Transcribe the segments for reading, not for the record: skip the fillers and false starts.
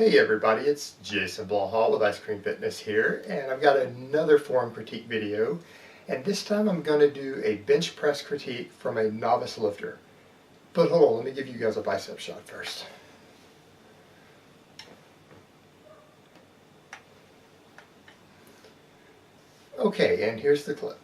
Hey everybody, it's Jason Blaha with Ice Cream Fitness here, and I've got another form critique video, and this time I'm going to do a bench press critique from a novice lifter. But hold on, let me give you guys a bicep shot first. Okay, and here's the clip.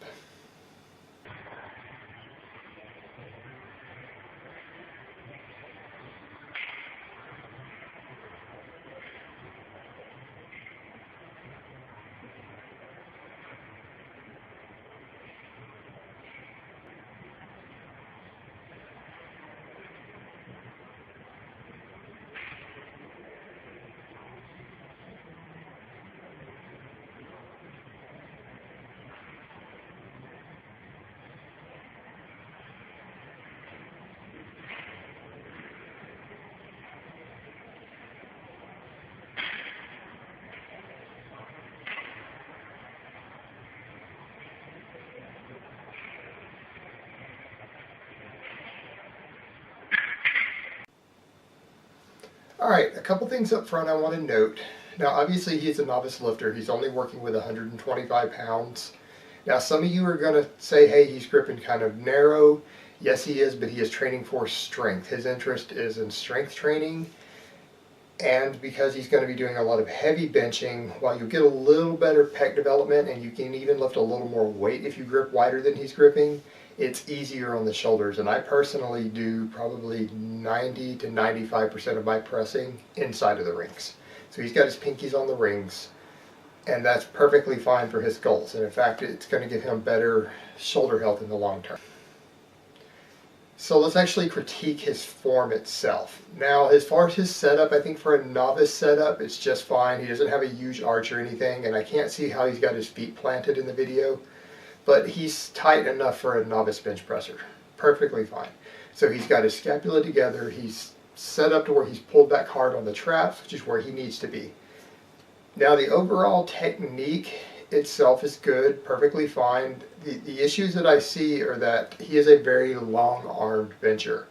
Alright, a couple things up front I want to note. Now obviously he's a novice lifter, he's only working with 125 pounds. Now some of you are going to say, hey, he's gripping kind of narrow. Yes he is, but he is training for strength. His interest is in strength training, and because he's going to be doing a lot of heavy benching, while you get a little better pec development and you can even lift a little more weight if you grip wider than he's gripping, it's easier on the shoulders. And I personally do probably 90 to 95% of my pressing inside of the rings. So he's got his pinkies on the rings, and that's perfectly fine for his goals. And in fact, it's going to give him better shoulder health in the long term. So let's actually critique his form itself. Now, as far as his setup, I think for a novice setup, it's just fine. He doesn't have a huge arch or anything, and I can't see how he's got his feet planted in the video, but he's tight enough for a novice bench presser. Perfectly fine. So he's got his scapula together, he's set up to where he's pulled back hard on the traps, which is where he needs to be. Now the overall technique itself is good, perfectly fine. The issues that I see are that he is a very long-armed bencher,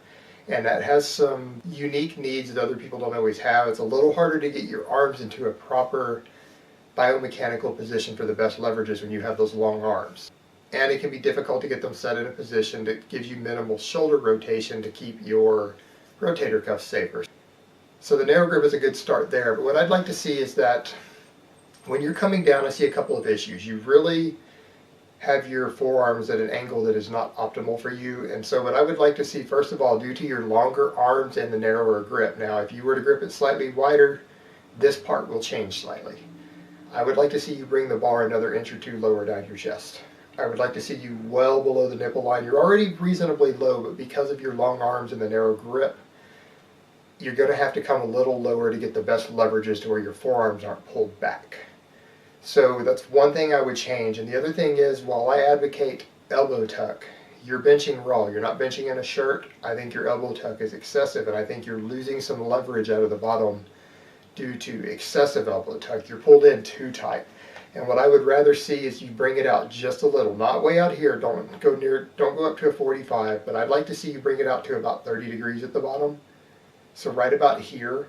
and that has some unique needs that other people don't always have. It's a little harder to get your arms into a proper biomechanical position for the best leverages when you have those long arms. And it can be difficult to get them set in a position that gives you minimal shoulder rotation to keep your rotator cuff safer. So the narrow grip is a good start there, but what I'd like to see is that when you're coming down, I see a couple of issues. You really have your forearms at an angle that is not optimal for you, and so what I would like to see, first of all, due to your longer arms and the narrower grip. Now if you were to grip it slightly wider, this part will change slightly. I would like to see you bring the bar another inch or two lower down your chest. I would like to see you well below the nipple line. You're already reasonably low, but because of your long arms and the narrow grip, you're going to have to come a little lower to get the best leverages to where your forearms aren't pulled back. So that's one thing I would change. And the other thing is, while I advocate elbow tuck, you're benching raw. You're not benching in a shirt. I think your elbow tuck is excessive, and I think you're losing some leverage out of the bottom due to excessive elbow tuck. You're pulled in too tight. And what I would rather see is you bring it out just a little, not way out here. Don't go up to a 45, but I'd like to see you bring it out to about 30 degrees at the bottom. So right about here,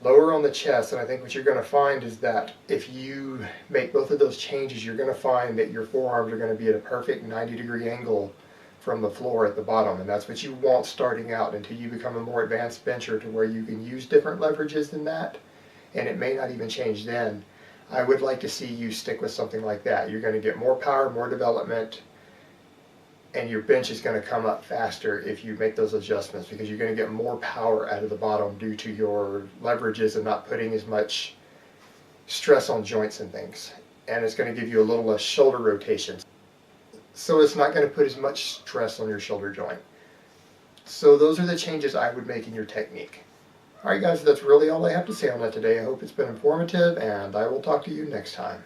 lower on the chest. And I think what you're going to find is that if you make both of those changes, you're going to find that your forearms are going to be at a perfect 90-degree angle from the floor at the bottom. And that's what you want starting out until you become a more advanced bencher to where you can use different leverages than that. And it may not even change then. I would like to see you stick with something like that. You're going to get more power, more development, and your bench is going to come up faster if you make those adjustments, because you're going to get more power out of the bottom due to your leverages and not putting as much stress on joints and things. And it's going to give you a little less shoulder rotation. So it's not going to put as much stress on your shoulder joint. So those are the changes I would make in your technique. Alright guys, that's really all I have to say on that today. I hope it's been informative, and I will talk to you next time.